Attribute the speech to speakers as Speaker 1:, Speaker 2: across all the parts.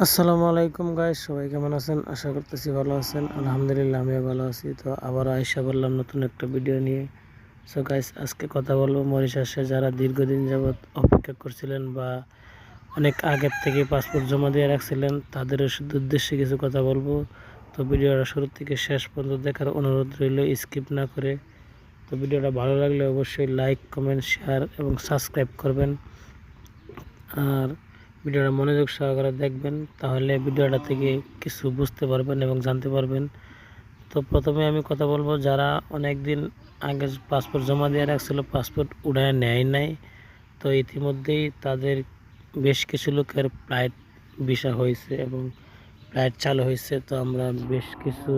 Speaker 1: আসসালামু আলাইকুম গাইস, সবাই কেমন আছেন? আশা করতেছি ভালো আছেন। আলহামদুলিল্লাহ আমিও ভালো আছি। তো আবার আইসা বললাম নতুন একটা ভিডিও নিয়ে। সো গাইস, আজকে কথা বলবো মরিশাসে যারা দীর্ঘদিন যাবৎ অপেক্ষা করছিলেন বা অনেক আগের থেকে পাসপোর্ট জমা দিয়ে রাখছিলেন, তাদের উদ্দেশ্যে কিছু কথা বলবো। তো ভিডিওটা শুরু থেকে শেষ পর্যন্ত দেখার অনুরোধ রইল, স্কিপ না করে। তো ভিডিওটা ভালো লাগলে অবশ্যই লাইক, কমেন্ট, শেয়ার এবং সাবস্ক্রাইব করবেন। আর ভিডিওটা মনোযোগ সহকারে দেখবেন, তাহলে ভিডিওটা থেকে কিছু বুঝতে পারবেন এবং জানতে পারবেন। তো প্রথমে আমি কথা বলবো যারা অনেক দিন আগে পাসপোর্ট জমা দিয়ে রাখছিল, পাসপোর্ট উঠায় নেয় নাই। তো ইতিমধ্যেই তাদের বেশ কিছু লোকের ফ্লাইট ভিসা হয়েছে এবং ফ্লাইট চালু হয়েছে। তো আমরা বেশ কিছু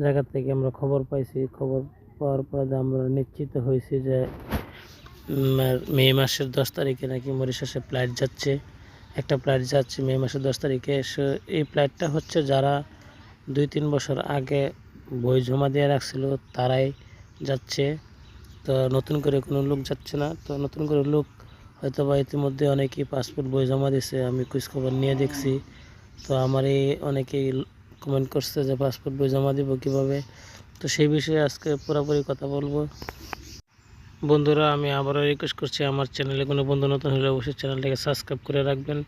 Speaker 1: জায়গা থেকে আমরা খবর পাইছি। খবর পাওয়ার পরে আমরা নিশ্চিত হয়েছি যে মে মাসের 10 তারিখে নাকি মরিশাসে ফ্লাইট যাচ্ছে। একটা ফ্লাইট যাচ্ছে মে মাসের 10 তারিখে। এই ফ্লাইটটা হচ্ছে যারা 2-3 বছর আগে বই জমা দিয়ে রাখছিল তারাই যাচ্ছে। তো নতুন করে কোনো লোক যাচ্ছে না। তো নতুন করে লোক হয়তো বা ইতিমধ্যে অনেকেই পাসপোর্ট বই জমা দিছে, আমি খোঁজখবর নিয়ে দেখছি। তো আমারই অনেকেই কমেন্ট করছে যে পাসপোর্ট বই জমা দিব কীভাবে। তো সেই বিষয়ে আজকে পুরোপুরি কথা বলবো। বন্ধুরা, আমি আবারও রিকোয়েস্ট করছি, আমার চ্যানেলে কোনো বন্ধু নতুন হলে অবশ্যই চ্যানেলটাকে সাবস্ক্রাইব করে রাখবেন,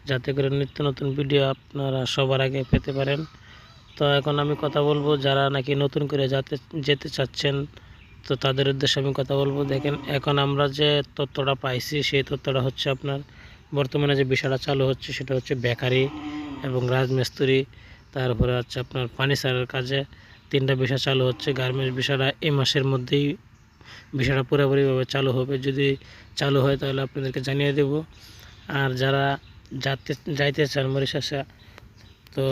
Speaker 1: যাতে করে নিত্য নতুন ভিডিও আপনারা সবার আগে পেতে পারেন। তো এখন আমি কথা বলবো যারা নাকি নতুন করে যেতে চাচ্ছেন, তো তাদের উদ্দেশ্যে আমি কথা বলবো। দেখেন, এখন আমরা যে তথ্যটা পাইছি সেই তথ্যটা হচ্ছে আপনার বর্তমানে যে বিষয়টা চালু হচ্ছে সেটা হচ্ছে বেকারি এবং রাজমিস্ত্রি, তারপরে হচ্ছে আপনার ফার্নিচারের কাজে 3টা বিষয় চালু হচ্ছে। গার্মেন্টস বিষয়টা এই মাসের মধ্যেই বিষয়টা পুরোপুরিভাবে চালু হবে। যদি চালু হয় তাহলে আপনাদেরকে জানিয়ে দেব। আর যারা যাইতে চান মরিশাসে, তো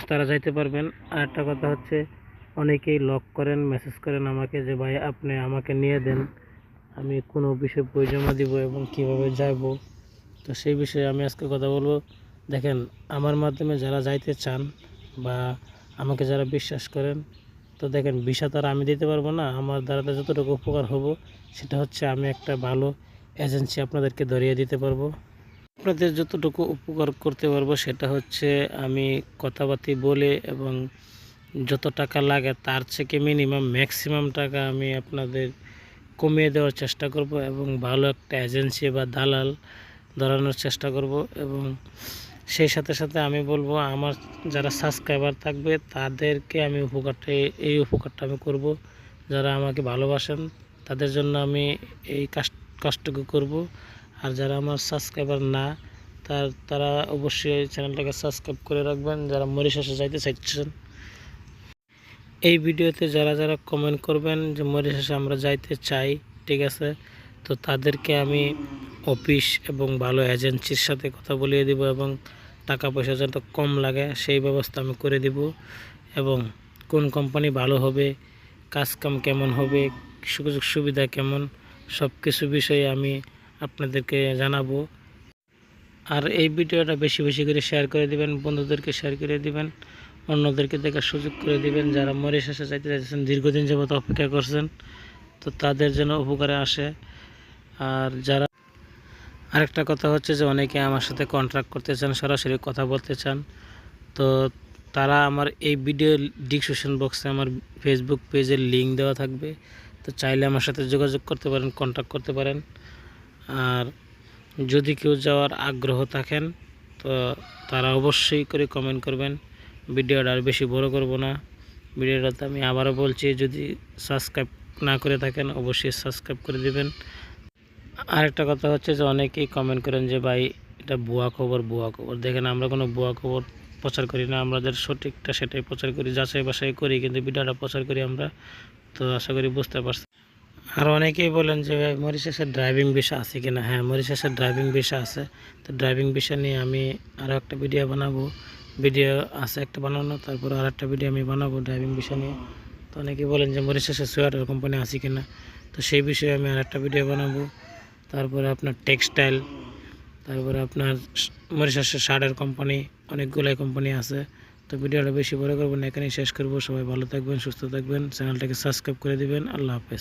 Speaker 1: তারা যাইতে পারবেন। আর একটা কথা হচ্ছে, অনেকেই লক করেন, মেসেজ করেন আমাকে যে ভাই আপনি আমাকে নিয়ে দেন, আমি কোনো অফিসে বই জমা দিব এবং কীভাবে যাব। তো সেই বিষয়ে আমি আজকে কথা বলবো। দেখেন, আমার মাধ্যমে যারা যাইতে চান বা আমাকে যারা বিশ্বাস করেন, তো দেখেন ভিসা তারা আমি দিতে পারবো না। আমার দ্বারা যতটুকু উপকার হব সেটা হচ্ছে আমি একটা ভালো এজেন্সি আপনাদেরকে ধরিয়ে দিতে পারবো। আপনাদের যতটুকু উপকার করতে পারবো সেটা হচ্ছে আমি কথাবার্তা বলে এবং যত টাকা লাগে তার থেকে ম্যাক্সিমাম টাকা আমি আপনাদের কমিয়ে দেওয়ার চেষ্টা করব এবং ভালো একটা এজেন্সি বা দালাল ধরানোর চেষ্টা করব। এবং সেই সাথে সাথে আমি বলবো আমার যারা সাবস্ক্রাইবার থাকবে তাদেরকে আমি এই উপকারটা আমি করব। যারা আমাকে ভালোবাসেন তাদের জন্য আমি এই কাজটুকু করব। আর যারা আমার সাবস্ক্রাইবার না, তারা অবশ্যই চ্যানেলটাকে সাবস্ক্রাইব করে রাখবেন যারা মরিশাসে যাইতে চাইছেন। এই ভিডিওতে যারা যারা কমেন্ট করবেন যে মরিশাসে আমরা যাইতে চাই, ঠিক আছে, তো তাদেরকে আমি অফিস এবং ভালো এজেন্সির সাথে কথা বলিয়ে দিব এবং টাকা পয়সা যত কম লাগে সেই ব্যবস্থা আমি করে দিব। এবং কোন কোম্পানি ভালো হবে, কাজকাম কেমন হবে, সুযোগ সুবিধা কেমন, সব কিছু বিষয়ে আমি আপনাদেরকে জানাবো। আর এই ভিডিওটা বেশি বেশি করে শেয়ার করে দিবেন, বন্ধুদেরকে শেয়ার করে দিবেন, অন্যদেরকে দেখার সুযোগ করে দিবেন যারা মরিশাসে যাইতে চাইছেন, দীর্ঘদিন যাবত অপেক্ষা করছেন, তো তাদের যেন উপকারে আসে। আর যারা আরেকটা কথা হচ্ছে যে অনেকে আমার সাথে কন্ট্রাক্ট করতে চান, সরাসরি কথা বলতে চান, তো তারা আমার এই ভিডিও ডিসক্রিপশন বক্সে আমার ফেসবুক পেজের লিঙ্ক দেওয়া থাকবে। তো চাইলে আমার সাথে যোগাযোগ করতে পারেন, কন্ট্যাক্ট করতে পারেন। আর যদি কেউ যাওয়ার আগ্রহ থাকেন তো তারা অবশ্যই করে কমেন্ট করবেন। ভিডিওটা আর বেশি বড় করব না। ভিডিওটাতে আমি আবারও বলছি, যদি সাবস্ক্রাইব না করে থাকেন অবশ্যই সাবস্ক্রাইব করে দিবেন। আরেকটা কথা হচ্ছে যে অনেকেই কমেন্ট করেন যে ভাই এটা ভুয়া খবর। দেখেন, আমরা কোনো ভুয়া খবর প্রচার করি না, আমাদের সঠিকটা সেটাই প্রচার করি, যাচাই বাছাই করি, কিন্তু ভিডিওটা প্রচার করি আমরা। তো আশা করি বুঝতে পারছি। আর অনেকেই বলেন যে মরিশাসের ড্রাইভিং ভিসা আছে কিনা। হ্যাঁ, মরিশাসের ড্রাইভিং ভিসা আছে। তো ড্রাইভিং ভিসা নিয়ে আমি আরও একটা ভিডিও বানাবো। ভিডিও আছে একটা বানানো, তারপর আর একটা ভিডিও আমি বানাবো ড্রাইভিং ভিসা নিয়ে। তো অনেকেই বলেন যে মরিশাসের সোয়াটার কোম্পানি আছে কিনা, তো সেই বিষয়ে আমি আর একটা ভিডিও বানাবো। তারপরে আপনার টেক্সটাইল, তারপরে আপনার মরিশাসের শার্টের কোম্পানি, অনেকগুলাই কোম্পানি আছে। তো ভিডিওটা বেশি বড় করবো না, এখানেই শেষ করবো। সবাই ভালো থাকবেন, সুস্থ থাকবেন, চ্যানেলটাকে সাবস্ক্রাইব করে দিবেন। আল্লাহ হাফেজ।